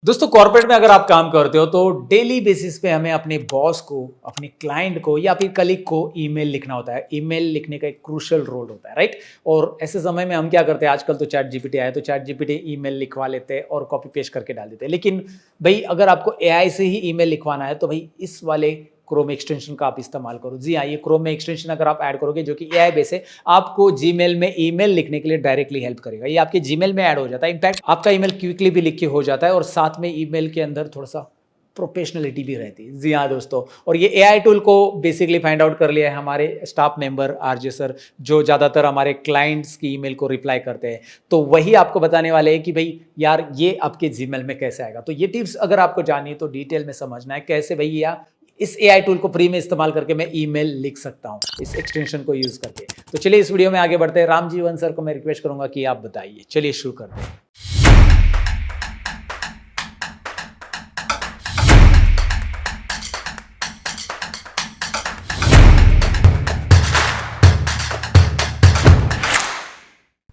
दोस्तों कॉर्पोरेट में अगर आप काम करते हो तो डेली बेसिस पे हमें अपने बॉस को, अपने क्लाइंट को या फिर कलीग को ईमेल लिखना होता है। ईमेल लिखने का एक क्रूशियल रोल होता है, राइट? और ऐसे समय में हम क्या करते हैं, आजकल तो चैट जीपीटी आया तो चैट जीपीटी ईमेल लिखवा लेते हैं और कॉपी पेस्ट करके डाल देते हैं। लेकिन भाई अगर आपको एआई से ही ईमेल लिखवाना है तो भाई इस वाले क्रोम एक्सटेंशन का आप इस्तेमाल करो। जी हाँ, ये क्रोम में एक्सटेंशन अगर आप ऐड करोगे जो कि एआई बेस है, आपको जीमेल में ईमेल लिखने के लिए डायरेक्टली हेल्प करेगा। ये आपके जीमेल में ऐड हो जाता है। इनफैक्ट आपका ईमेल क्विकली भी लिख के हो जाता है और साथ में ईमेल के अंदर थोड़ा सा प्रोफेशनलिटी भी रहती है। जी हाँ दोस्तों, और ये एआई टूल को बेसिकली फाइंड आउट कर लिया है हमारे स्टाफ मेंबर आरजे सर, जो ज़्यादातर हमारे क्लाइंट्स की ईमेल को रिप्लाई करते हैं। तो वही आपको बताने वाले हैं कि भाई यार ये आपके जीमेल में कैसे आएगा। तो ये टिप्स अगर आपको जाननी है तो डिटेल में समझना है कैसे भैया इस एआई टूल को फ्री में इस्तेमाल करके मैं ईमेल लिख सकता हूं, इस एक्सटेंशन को यूज करके। तो चलिए इस वीडियो में आगे बढ़ते हैं। रामजीवन सर को मैं रिक्वेस्ट करूंगा कि आप बताइए। चलिए शुरू करते हैं।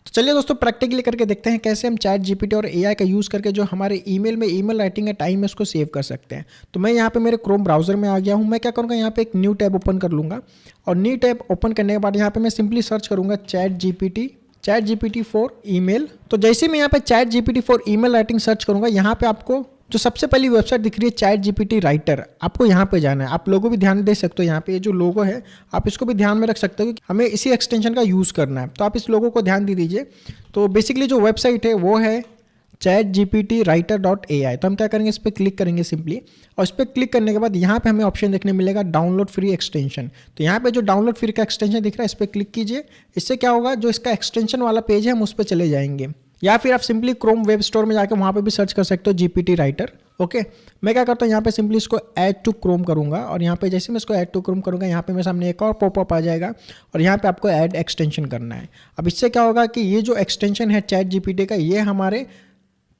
चलिए दोस्तों प्रैक्टिकली करके देखते हैं कैसे हम चैट जीपीटी और एआई का यूज़ करके जो हमारे ईमेल में ईमेल राइटिंग का टाइम है उसको सेव कर सकते हैं। तो मैं यहाँ पे मेरे क्रोम ब्राउजर में आ गया हूँ। मैं क्या करूँगा, यहाँ पे एक न्यू टैब ओपन कर लूँगा और न्यू टैब ओपन करने के बाद यहाँ पे मैं सिंपली सर्च करूँगा चैट जीपीटी फॉर ईमेल। तो जैसे मैं यहाँ पे chat GPT for email writing search करूँगा, यहाँ पे आपको जो सबसे पहली वेबसाइट दिख रही है चैट जीपीटी राइटर, आपको यहाँ पे जाना है। आप लोगों भी ध्यान दे सकते हो, यहाँ पे ये जो लोगो है आप इसको भी ध्यान में रख सकते हो कि हमें इसी एक्सटेंशन का यूज़ करना है। तो आप इस लोगो को ध्यान दे दीजिए। तो बेसिकली जो वेबसाइट है वो है chatgptwriter.ai। तो हम क्या करेंगे, इस पर क्लिक करेंगे सिंपली, और इस पर क्लिक करने के बाद यहाँ पे हमें ऑप्शन देखने मिलेगा डाउनलोड फ्री एक्सटेंशन। तो यहाँ पे जो डाउनलोड फ्री का एक्सटेंशन दिख रहा है इस पर क्लिक कीजिए। इससे क्या होगा, जो इसका एक्सटेंशन वाला पेज है हम उस पर चले जाएंगे, या फिर आप सिंपली क्रोम वेब स्टोर में जाकर वहाँ पे भी सर्च कर सकते हो जीपीटी राइटर। ओके, मैं क्या करता हूँ, यहाँ पे सिंपली इसको ऐड टू क्रोम करूँगा और यहाँ पे जैसे मैं इसको ऐड टू क्रोम करूँगा, यहाँ पे मेरे सामने एक और पॉपअप आ जाएगा और यहाँ पे आपको ऐड एक्सटेंशन करना है। अब इससे क्या होगा कि ये जो एक्सटेंशन है चैट जीपीटी का, ये हमारे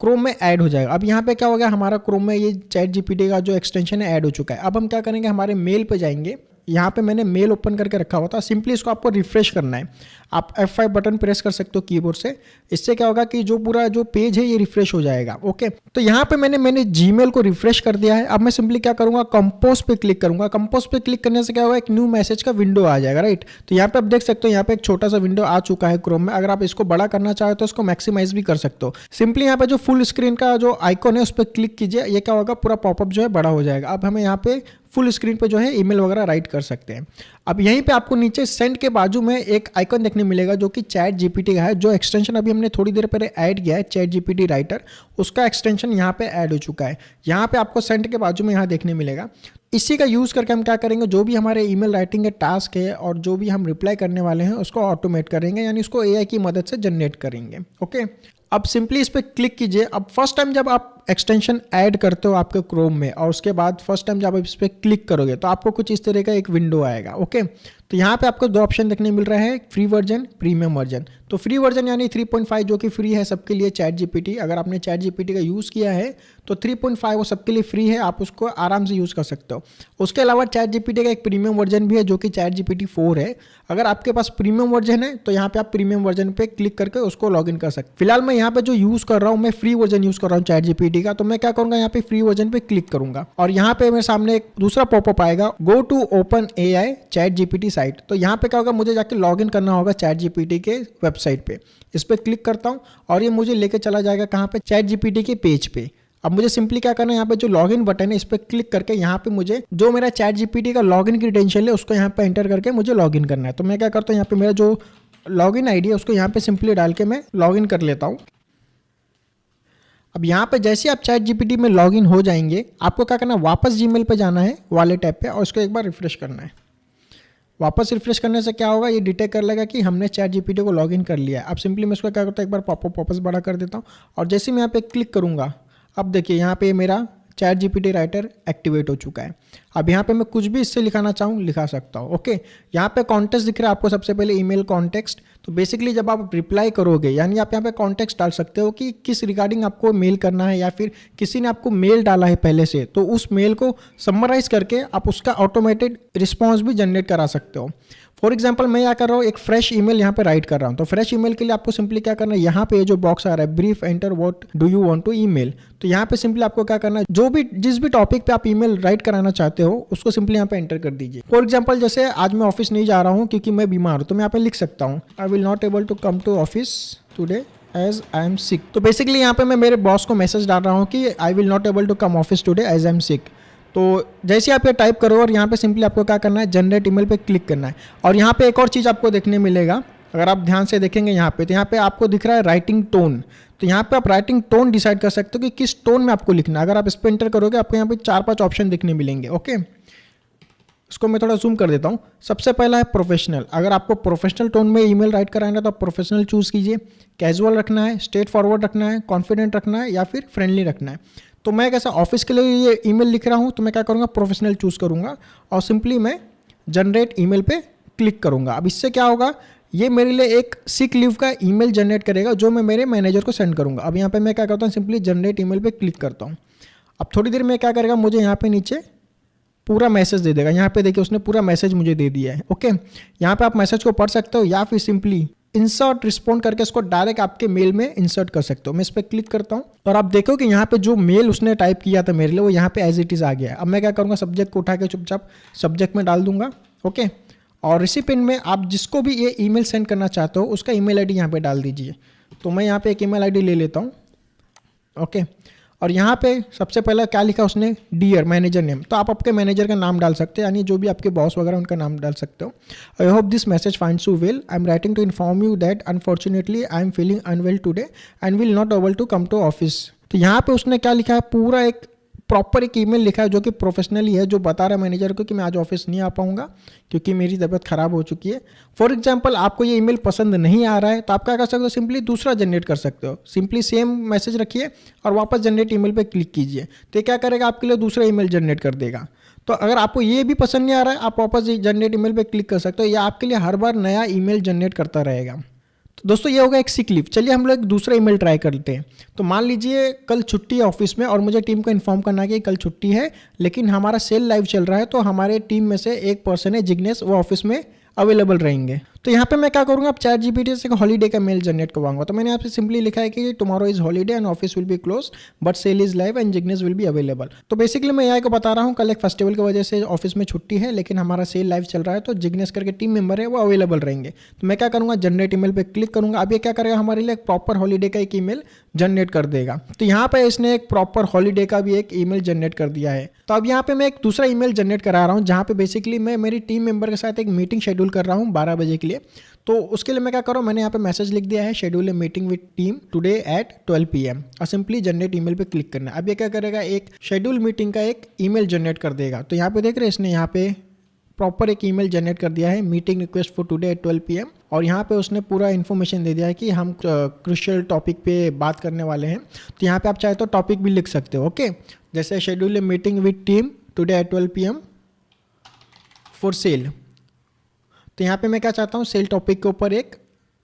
क्रोम में ऐड हो जाएगा। अब यहाँ पे क्या हो गया, हमारा क्रोम में ये चैट जीपीटी का जो एक्सटेंशन है ऐड हो चुका है। अब हम क्या करेंगे, हमारे मेल पे जाएंगे। यहाँ पे मैंने मेल ओपन करके रखा हुआ था, सिंपली इसको आपको रिफ्रेश करना है। आप F5 बटन प्रेस कर सकते हो कीबोर्ड से। इससे क्या होगा कि जो पूरा जो पेज है ये रिफ्रेश हो जाएगा। ओके, तो यहाँ पे मैंने जीमेल को रिफ्रेश कर दिया है। अब मैं सिंपली क्या करूँगा, कंपोज पे क्लिक करूँगा। कंपोज पे क्लिक करने से क्या होगा, एक न्यू मैसेज का विंडो आ जाएगा, राइट? तो यहाँ पे आप देख सकते हो, यहाँ पे एक छोटा सा विंडो आ चुका है क्रोम में। अगर आप इसको बड़ा करना चाहो तो इसको मैक्सिमाइज भी कर सकते हो। सिंपली यहाँ पे जो फुल स्क्रीन का जो आइकॉन है उस पर क्लिक कीजिए। ये क्या होगा, पूरा पॉपअप जो है बड़ा हो जाएगा। अब हमें यहाँ पे फुल स्क्रीन पे जो है ईमेल वगैरह राइट कर सकते हैं। अब यहीं पे आपको नीचे सेंड के बाजू में एक आइकन देखने मिलेगा जो कि चैट जीपीटी का है। जो एक्सटेंशन अभी हमने थोड़ी देर पहले ऐड किया है चैट जीपीटी राइटर, उसका एक्सटेंशन यहाँ पे ऐड हो चुका है। यहाँ पे आपको सेंड के बाजू में यहाँ देखने मिलेगा। इसी का यूज़ करके हम क्या करेंगे, जो भी हमारे ईमेल राइटिंग के टास्क है और जो भी हम रिप्लाई करने वाले हैं उसको ऑटोमेट करेंगे, यानी उसको एआई की मदद से जनरेट करेंगे। ओके, अब सिंपली इस पर क्लिक कीजिए। अब फर्स्ट टाइम जब आप एक्सटेंशन ऐड करते हो आपके क्रोम में और उसके बाद फर्स्ट टाइम जब आप इस पर क्लिक करोगे तो आपको कुछ इस तरह का एक विंडो आएगा। ओके, तो यहाँ पे आपको दो ऑप्शन देखने मिल रहा है, फ्री वर्जन, प्रीमियम वर्जन। तो फ्री वर्जन यानी 3.5 जो कि फ्री है सबके लिए चैट जीपीटी। अगर आपने चैट जीपीटी का यूज़ किया है तो 3.5 वो सबके लिए फ्री है, आप उसको आराम से यूज़ कर सकते हो। उसके अलावा चैट जीपीटी का एक प्रीमियम वर्जन भी है जो कि चैट जीपीटी 4 है। अगर आपके पास प्रीमियम वर्जन है तो यहाँ पे आप प्रीमियम वर्जन पे क्लिक करके उसको लॉगिन कर सकते। फिलहाल मैं यहाँ पे जो यूज़ कर रहा हूँ, मैं फ्री वर्जन यूज़ कर रहा हूँ चैट जीपीटी का। तो मैं क्या करूँगा, यहाँ पे फ्री वर्जन पे क्लिक करूँगा और यहाँ पे मेरे सामने एक दूसरा पॉपअप आएगा, go to open AI chat GPT site. तो यहाँ पे क्या होगा, मुझे जाके लॉगिन करना होगा चैट जीपीटी के वेबसाइट पे। इस पर क्लिक करता हूँ और ये मुझे लेके चला जाएगा कहाँ पे, चैट जीपीटी के पेज पे। अब मुझे सिंपली क्या करना है, यहाँ पे जो लॉगिन बटन है इस पर क्लिक करके यहाँ पे मुझे जो मेरा चैट जीपीटी का लॉगिन क्रेडेंशियल है उसको यहाँ पे एंटर करके मुझे लॉगिन करना है। तो मैं क्या करता हूँ, यहाँ पे मेरा जो लॉगिन आईडी है उसको यहाँ पे सिंपली डाल के मैं लॉगिन कर लेता हूँ। अब यहाँ पे जैसे आप चैट जीपीटी में लॉगिन हो जाएंगे, आपको क्या करना है, वापस जीमेल पे जाना है वाले टैब पे और उसको एक बार रिफ्रेश करना है। वापस रिफ्रेश करने से क्या होगा, ये डिटेक्ट कर लेगा कि हमने चैट जीपीटी को लॉगिन कर लिया है। अब सिंपली मैं इसको क्या करता हूँ, एक बार पॉपअप वापस बड़ा कर देता हूँ और जैसे मैं यहाँ पे क्लिक करूँगा, अब देखिए यहाँ पे मेरा चैट जीपीटी राइटर एक्टिवेट हो चुका है। अब यहाँ पे मैं कुछ भी इससे लिखाना चाहूँ लिखा सकता हूँ। ओके, यहाँ पे कॉन्टेक्स्ट दिख रहा है आपको सबसे पहले, ईमेल कॉन्टेक्स्ट। तो बेसिकली जब आप रिप्लाई करोगे, यानी आप यहाँ पे कॉन्टेक्स्ट डाल सकते हो कि किस रिगार्डिंग आपको मेल करना है, या फिर किसी ने आपको मेल डाला है पहले से तो उस मेल को समराइज करके आप उसका ऑटोमेटेड रिस्पॉन्स भी जनरेट करा सकते हो। फॉर एग्जांपल मैं क्या कर रहा हूँ, एक फ्रेश ईमेल यहाँ पे राइट कर रहा हूँ। तो फ्रेश ईमेल के लिए आपको सिंपली क्या करना है, यहाँ पे जो बॉक्स आ रहा है brief enter what do you want to email, तो यहाँ पे सिंपली आपको क्या करना है, जो भी जिस भी टॉपिक पे आप ईमेल राइट कराना चाहते हो उसको सिंपली यहाँ पे एंटर कर दीजिए। फॉर एग्जाम्पल जैसे आज मैं ऑफिस नहीं जा रहा हूँ क्योंकि मैं बीमार हूँ, तो मैं यहाँ पे लिख सकता हूँ I will not able to come to office today as I am sick. तो बेसिकली यहाँ पे मैं मेरे बॉस को मैसेज डाल रहा हूँ कि I will not able to come office today as I am sick. तो जैसे आप ये टाइप करो और यहाँ पे सिंपली आपको क्या करना है, जनरेट ईमेल पे क्लिक करना है। और यहाँ पे एक और चीज़ आपको देखने मिलेगा, अगर आप ध्यान से देखेंगे यहाँ पे, तो यहाँ पे आपको दिख रहा है राइटिंग टोन। तो यहाँ पे आप राइटिंग टोन डिसाइड कर सकते हो कि किस टोन में आपको लिखना है। अगर आप इस पर एंटर करोगे आपको यहाँ पे 4-5 ऑप्शन दिखने मिलेंगे। ओके, इसको मैं थोड़ा जूम कर देता हूँ। सबसे पहला है प्रोफेशनल। अगर आपको प्रोफेशनल टोन में ईमेल राइट कराना है तो आप प्रोफेशनल चूज़ कीजिए। कैजुअल रखना है, स्ट्रेट फॉरवर्ड रखना है, कॉन्फिडेंट रखना है या फिर फ्रेंडली रखना है। तो मैं कैसा ऑफिस के लिए ये ईमेल लिख रहा हूँ तो मैं क्या करूँगा, प्रोफेशनल चूज़ करूँगा और सिंपली मैं जनरेट ईमेल पे क्लिक करूँगा। अब इससे क्या होगा, ये मेरे लिए एक सिक लीव का ईमेल जनरेट करेगा जो मैं मेरे मैनेजर को सेंड करूँगा। अब यहाँ पे मैं क्या करता हूँ, सिंपली जनरेट ईमेल पे क्लिक करता हूँ। अब थोड़ी देर में क्या करेगा, मुझे यहाँ पे नीचे पूरा मैसेज दे देगा। यहाँ पे देखिए उसने पूरा मैसेज मुझे दे दिया है। ओके, यहाँ पे आप मैसेज को पढ़ सकते हो या फिर सिंपली इंसर्ट रिस्पॉन्ड करके इसको डायरेक्ट आपके मेल में इंसर्ट कर सकते हो। मैं इस पर क्लिक करता हूँ और आप देखो कि यहाँ पे जो मेल उसने टाइप किया था मेरे लिए वो यहाँ पे एज इट इज़ आ गया है। अब मैं क्या करूँगा, सब्जेक्ट को उठा के चुपचाप सब्जेक्ट में डाल दूंगा। ओके, और रिसिपेंट में आप जिसको भी ये ईमेल सेंड करना चाहते हो उसका ईमेल आईडी यहाँ पे डाल दीजिए। तो मैं यहाँ पे एक ईमेल आईडी ले लेता हूँ। ओके, और यहाँ पे सबसे पहले क्या लिखा उसने, डियर मैनेजर नेम। तो आप आपके मैनेजर का नाम डाल सकते हैं, यानी जो भी आपके बॉस वगैरह उनका नाम डाल सकते हो। I hope this message finds you well, I am writing to inform you that unfortunately I am feeling unwell today and will not able to come to office. तो यहाँ पे उसने क्या लिखा है, पूरा एक प्रॉपर एक ईमेल लिखा है जो कि प्रोफेशनली है, जो बता रहा है मैनेजर को कि मैं आज ऑफिस नहीं आ पाऊंगा क्योंकि मेरी तबीयत खराब हो चुकी है। फॉर एग्जांपल आपको ये ईमेल पसंद नहीं आ रहा है तो आप क्या कर सकते हो, सिंपली दूसरा जनरेट कर सकते हो। सिंपली सेम मैसेज रखिए और वापस जनरेट ईमेल पे क्लिक कीजिए, तो ये क्या करेगा, आपके लिए दूसरा ईमेल जनरेट कर देगा। तो अगर आपको ये भी पसंद नहीं आ रहा है आप वापस जनरेट ईमेल पे क्लिक कर सकते हो, या आपके लिए हर बार नया ईमेल जनरेट करता रहेगा। तो दोस्तों ये होगा एक सिक लीव। चलिए हम लोग दूसरा ईमेल ट्राई करते हैं। तो मान लीजिए कल छुट्टी है ऑफिस में और मुझे टीम को इन्फॉर्म करना है कि कल छुट्टी है, लेकिन हमारा सेल लाइव चल रहा है, तो हमारे टीम में से एक पर्सन है जिग्नेश, वो ऑफिस में अवेलेबल रहेंगे। तो यहाँ पे मैं क्या करूँगा, अब चैट जीपीटी से हॉलीडे का मेल जनरेट करवाऊंगा। तो मैंने यहाँ पे सिंपली लिखा है कि tomorrow is holiday and office will be close but sale is live and Jignesh will be available. तो बेसिकली मैं यहाँ को बता रहा हूँ कल एक फेस्टिवल की वजह से ऑफिस में छुट्टी है, लेकिन हमारा सेल लाइव चल रहा है, तो जिग्नेश करके टीम मेंबर है वो अवेलेबल रहेंगे। तो मैं क्या करूँगा, जनरेट ईमेल पे क्लिक करूँगा। अब ये क्या करेगा, हमारे लिए एक प्रॉपर हॉलीडे का एक ईमेल जनरेट कर देगा। तो यहाँ पे इसने एक प्रॉपर हॉलीडे का भी एक ईमेल जनरेट कर दिया है। तो अब यहाँ पे मैं एक दूसरा ईमेल जनरेट करा रहा हूँ जहाँ पे बेसिकली मैं मेरी टीम मेंबर के साथ एक मीटिंग शेड्यूल कर रहा हूँ 12 बजे के लिए। तो उसके लिए मैं क्या कर रहा हूँ, मैंने यहाँ पे मैसेज लिख दिया है, schedule a meeting with team today at 12 PM और सिंपली जनरेट ईमेल पे क्लिक करना है। अब ये क्या करेगा, एक शेड्यूल मीटिंग का एक ईमेल जनरेट कर देगा। तो यहाँ पे देख रहे हैं इसने यहाँ पे प्रॉपर एक ईमेल जनरेट कर दिया है, meeting request for today at 12 PM, और यहाँ पे उसने पूरा इन्फॉर्मेशन दे दिया है कि हम क्रूशियल टॉपिक पे बात करने वाले हैं। तो यहाँ पे आप चाहे तो टॉपिक भी लिख सकते हो। ओके, जैसे schedule a meeting with team today at 12 PM for sale. तो यहाँ पे मैं क्या चाहता हूँ, सेल टॉपिक के ऊपर एक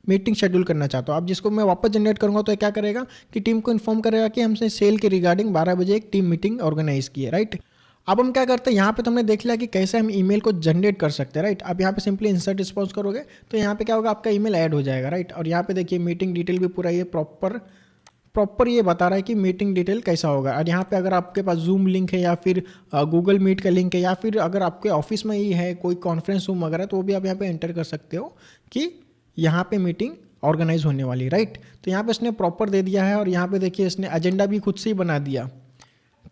मीटिंग शेड्यूल करना चाहता हूँ। अब जिसको मैं वापस जनरेट करूँगा तो क्या करेगा कि टीम को इन्फॉर्म करेगा कि हमने सेल के रिगार्डिंग 12 बजे एक टीम मीटिंग ऑर्गेनाइज की है। राइट, अब हम क्या करते हैं, यहाँ पे तो हमने देख लिया कि कैसे हम ईमेल को जनरेट कर सकते हैं। राइट, अब यहाँ पे सिंपली इंसर्ट रिस्पॉन्स करोगे तो यहाँ पे क्या होगा, आपका ईमेल ऐड हो जाएगा। राइट, और यहाँ पे देखिए मीटिंग डिटेल भी पूरा ये प्रॉपर ये बता रहा है कि मीटिंग डिटेल कैसा होगा। और यहाँ पे अगर आपके पास जूम लिंक है या फिर गूगल मीट का लिंक है या फिर अगर आपके ऑफिस में ही है कोई कॉन्फ्रेंस रूम वगैरह, तो वो भी आप यहाँ पे एंटर कर सकते हो कि यहाँ पे मीटिंग ऑर्गेनाइज होने वाली। राइट, तो यहाँ पे इसने प्रॉपर दे दिया है और यहाँ पे देखिए इसने एजेंडा भी खुद से ही बना दिया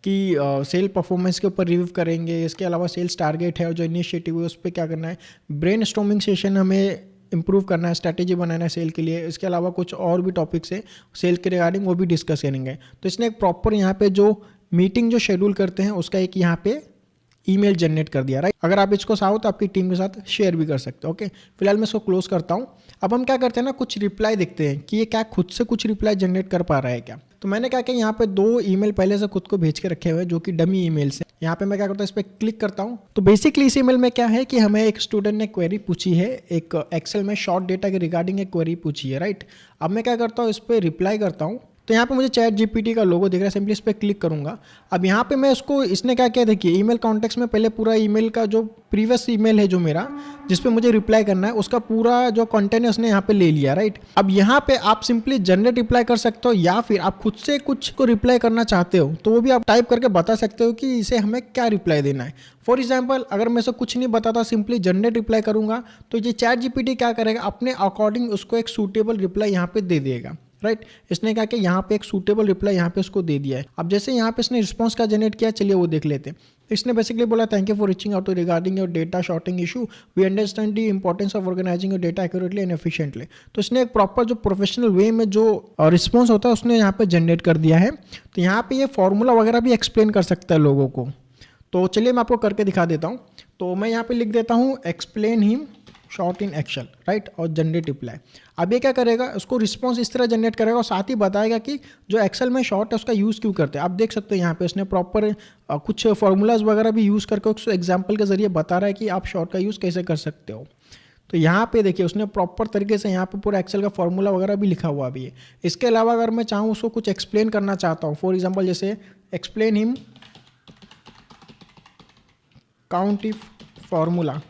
कि सेल परफॉर्मेंस के ऊपर रिव्यू करेंगे। इसके अलावा सेल्स टारगेट है और जो इनिशिएटिव है उस पर क्या करना है, ब्रेन स्टॉर्मिंग सेशन हमें इंप्रूव करना है, स्ट्रैटेजी बनाना है सेल के लिए। इसके अलावा कुछ और भी टॉपिक्स है सेल के रिगार्डिंग, वो भी डिस्कस करेंगे। तो इसने एक प्रॉपर यहाँ पे जो मीटिंग जो शेड्यूल करते हैं उसका एक यहाँ पे ईमेल जनरेट कर दिया। राइट, अगर आप इसको चाहो तो आपकी टीम के साथ शेयर भी कर सकते हो। ओके, फिलहाल मैं इसको क्लोज करता हूँ। अब हम क्या करते हैं ना, कुछ रिप्लाई देखते हैं कि ये क्या खुद से कुछ रिप्लाई जनरेट कर पा रहा है क्या। तो मैंने क्या किया, यहाँ पे 2 ईमेल पहले से खुद को भेज के रखे हुए हैं जो कि डमी ईमेल से। यहाँ पे मैं क्या करता हूँ, इस पर क्लिक करता हूँ। तो बेसिकली इस ईमेल में क्या है कि हमें एक स्टूडेंट ने क्वेरी पूछी है, एक एक्सेल में शॉर्ट डेटा के रिगार्डिंग एक क्वेरी पूछी है। राइट, अब मैं क्या करता हूँ, इस पर रिप्लाई करता हूँ। तो यहाँ पे मुझे चैट जीपीटी का लोगो दिख रहा है, सिंपली इस पर क्लिक करूँगा। अब यहाँ पे मैं उसको, इसने क्या किया देखिए, ईमेल कॉन्टेक्स्ट में पहले पूरा ईमेल का जो प्रीवियस ईमेल है जो मेरा, जिस पे मुझे रिप्लाई करना है, उसका पूरा जो कंटेंट है उसने यहाँ पे ले लिया, राइट। अब यहाँ पे आप सिंपली जनरेट रिप्लाई कर सकते हो, या फिर आप खुद से कुछ को रिप्लाई करना चाहते हो तो वो भी आप टाइप करके बता सकते हो कि इसे हमें क्या रिप्लाई देना है। फॉर एग्जाम्पल, अगर मैं इसे कुछ नहीं बताता, सिंपली जनरेट रिप्लाई करूंगा, तो ये चैट जीपीटी क्या करेगा, अपने अकॉर्डिंग उसको एक सूटेबल रिप्लाई यहाँ पे दे देगा, राइट। इसने क्या किया, यहाँ पे एक सूटेबल रिप्लाई यहाँ पे उसको दे दिया है। अब जैसे यहाँ पे इसने रिस्पॉन्स का जनरेट किया, चलिए वो देख लेते हैं। इसने बेसिकली बोला, thank you for reaching out regarding your data sorting issue, we understand the importance of organizing your data accurately and efficiently. तो इसने एक प्रॉपर जो प्रोफेशनल वे में जो रिस्पॉन्स होता है उसने यहाँ पे जनरेट कर दिया है। तो यहाँ पे ये फॉर्मूला वगैरह भी एक्सप्लेन कर सकता है लोगों को। तो चलिए मैं आपको करके दिखा देता हूँ। तो मैं यहाँ पे लिख देता हूँ explain him sort in Excel, right, और जनरेट रिप्लाई। अब ये क्या करेगा, उसको रिस्पॉन्स इस तरह जनरेट करेगा और साथ ही बताएगा कि जो एक्सेल में शॉर्ट है उसका यूज़ क्यों करते हैं। आप देख सकते हो यहाँ पे उसने प्रॉपर कुछ फॉर्मूलाज वगैरह भी यूज़ करके उसको एग्जाम्पल के जरिए बता रहा है कि आप शॉर्ट का यूज़ कैसे कर सकते हो। तो यहाँ पे देखिए उसने प्रॉपर तरीके से यहाँ पे पूरा एक्सेल का फॉर्मूला वगैरह भी लिखा हुआ भी है। इसके अलावा अगर मैं चाहूँ उसको कुछ एक्सप्लेन करना चाहता हूँ, फॉर एग्जाम्पल जैसे explain him count if formula,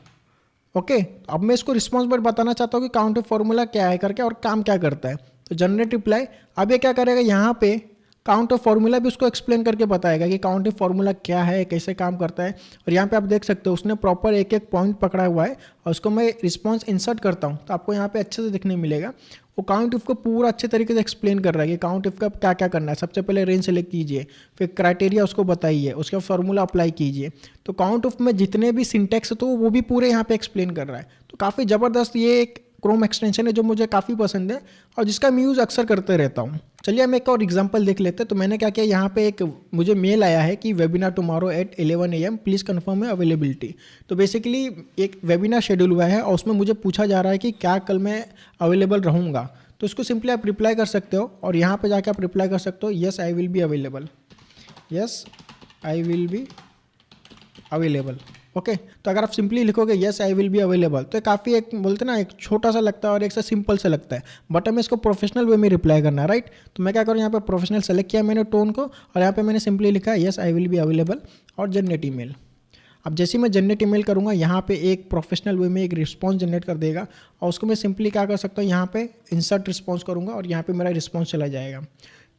okay. अब मैं इसको रिस्पॉन्स पर बताना चाहता हूँ कि काउंट इफ फॉर्मूला क्या है करके और काम क्या करता है। तो जनरेट रिप्लाई, अब ये क्या करेगा, यहाँ पे काउंट ऑफ फॉर्मूला भी उसको एक्सप्लेन करके बताएगा कि काउंट ऑफ फॉर्मूला क्या है, कैसे काम करता है। और यहाँ पे आप देख सकते हो उसने प्रॉपर एक एक पॉइंट पकड़ा हुआ है और उसको मैं रिस्पॉन्स इंसर्ट करता हूँ तो आपको यहाँ पे अच्छे से दिखने मिलेगा। वो काउंट इफ को पूरा अच्छे तरीके से एक्सप्लेन कर रहा है कि काउंट इफ का क्या क्या करना है। सबसे पहले रेंज सेलेक्ट कीजिए, फिर क्राइटेरिया उसको बताइए, उसके बाद फॉर्मूला अप्लाई कीजिए। तो काउंट इफ में जितने भी सिंटेक्स तो वो भी पूरे यहाँ पे एक्सप्लेन कर रहा है। तो काफ़ी ज़बरदस्त ये एक क्रोम एक्सटेंशन है जो मुझे काफ़ी पसंद है और जिसका मैं यूज़ अक्सर करते रहता हूँ। चलिए हम एक और एग्जांपल देख लेते हैं। तो मैंने क्या किया, यहाँ पे एक मुझे मेल आया है कि webinar tomorrow at 11 AM please confirm है अवेलेबिलिटी। तो बेसिकली एक वेबिनार शेड्यूल हुआ है और उसमें मुझे पूछा जा रहा है कि क्या कल मैं अवेलेबल रहूँगा। तो इसको सिंपली आप रिप्लाई कर सकते हो और यहाँ पे जाके आप रिप्लाई कर सकते हो yes I will be available, yes I will be available, okay. तो अगर आप सिंपली लिखोगे yes I will be available तो काफ़ी एक बोलते ना एक छोटा सा लगता है और एक सा सिंपल सा लगता है, बट हमें इसको प्रोफेशनल वे में रिप्लाई करना है, राइट। तो मैं क्या करूँ, यहाँ पे प्रोफेशनल सेलेक्ट किया मैंने टोन को और यहाँ पे मैंने सिंपली लिखा yes I will be available और जनरेट ईमेल। अब जैसे ही मैं जनरेट ईमेल करूँगा यहाँ पे एक प्रोफेशनल वे में एक रिस्पॉन्स जनरेट कर देगा और उसको मैं सिंपली क्या कर सकता हूँ, यहाँ पे इंसर्ट रिस्पॉन्स करूँगा और यहाँ पे मेरा रिस्पॉन्स चला जाएगा।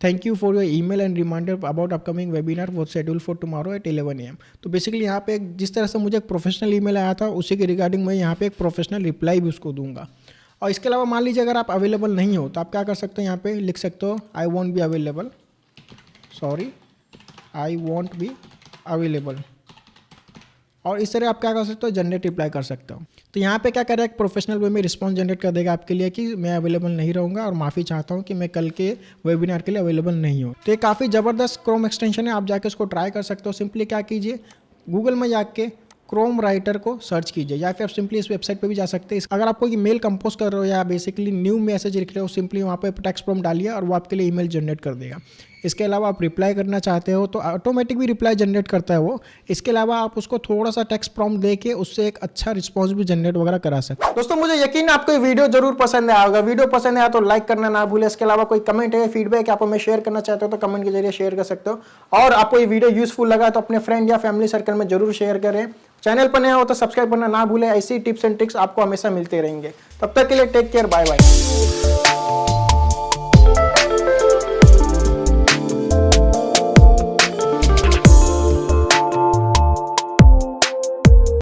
Thank you for your email and reminder about upcoming webinar वो schedule for tomorrow at 11 AM। तो बेसिकली यहाँ पे जिस तरह से मुझे एक प्रोफेशनल ईमेल आया था उसी के रिगार्डिंग मैं यहाँ पे एक प्रोफेशनल रिप्लाई भी उसको दूंगा। और इसके अलावा मान लीजिए अगर आप अवेलेबल नहीं हो तो आप क्या कर सकते हो, यहाँ पे लिख सकते हो I want be available, sorry I want be available, और इस तरह आप क्या कर सकते हो, जनरेट रिप्लाई कर सकते हो। तो यहाँ पे क्या करेगा, एक प्रोफेशनल वे में रिस्पॉन्स जनरेट कर देगा आपके लिए कि मैं अवेलेबल नहीं रहूँगा और माफ़ी चाहता हूँ कि मैं कल के वेबिनार के लिए अवेलेबल नहीं हूँ। तो ये काफ़ी ज़बरदस्त क्रोम एक्सटेंशन है, आप जाके उसको ट्राई कर सकते हो। सिंपली क्या कीजिए, गूगल में जाके क्रोम राइटर को सर्च कीजिए या फिर आप सिंपली इस वेबसाइट पे भी जा सकते हैं। अगर आपको ईमेल कंपोज कर रहे हो या बेसिकली न्यू मैसेज लिख रहे हो, सिंपली वहाँ पे टेक्स्ट प्रॉम्प्ट डालिए और वो आपके लिए ईमेल जनरेट कर देगा। इसके अलावा आप रिप्लाई करना चाहते हो तो ऑटोमेटिक भी रिप्लाई जनरेट करता है वो। इसके अलावा आप उसको थोड़ा सा टेक्स्ट प्रॉम्प्ट देके उससे एक अच्छा रिस्पॉन्स भी जनरेट वगैरह करा सकते हो। दोस्तों मुझे यकीन है आपको ये वीडियो जरूर पसंद आया होगा। वीडियो पसंद आया तो लाइक करना ना भूले। इसके अलावा कोई कमेंट है, फीडबैक आप हमें शेयर करना चाहते हो तो कमेंट के जरिए शेयर कर सकते हो। और आपको ये वीडियो यूजफुल लगा तो अपने फ्रेंड या फैमिली सर्कल में जरूर शेयर करें। चैनल पर नया हो तो सब्सक्राइब करना ना भूले। ऐसी टिप्स एंड ट्रिक्स आपको हमेशा मिलते रहेंगे। तब तक के लिए टेक केयर, बाय बाय।